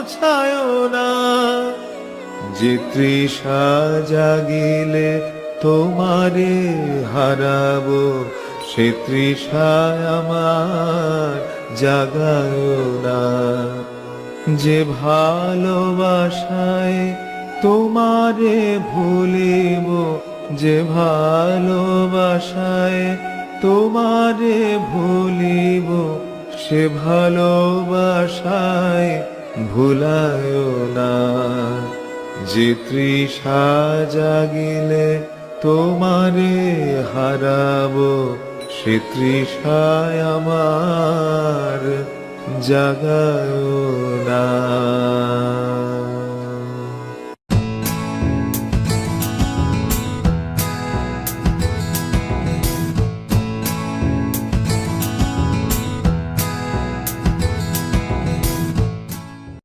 মুছায় না। যে তৃষা জাগিলে তোমারে হারাবো, সে তৃষায় আমার জাগায় না। যে ভালোবাসায় তোমারে ভুলিব, যে ভালোবাসায় তোমারে ভুলিব, সে ভালোবাসায় ভুলায় না। যে তৃষা জাগিলে তোমারে হারাবো, সে তৃষায় আমার জাগায় না।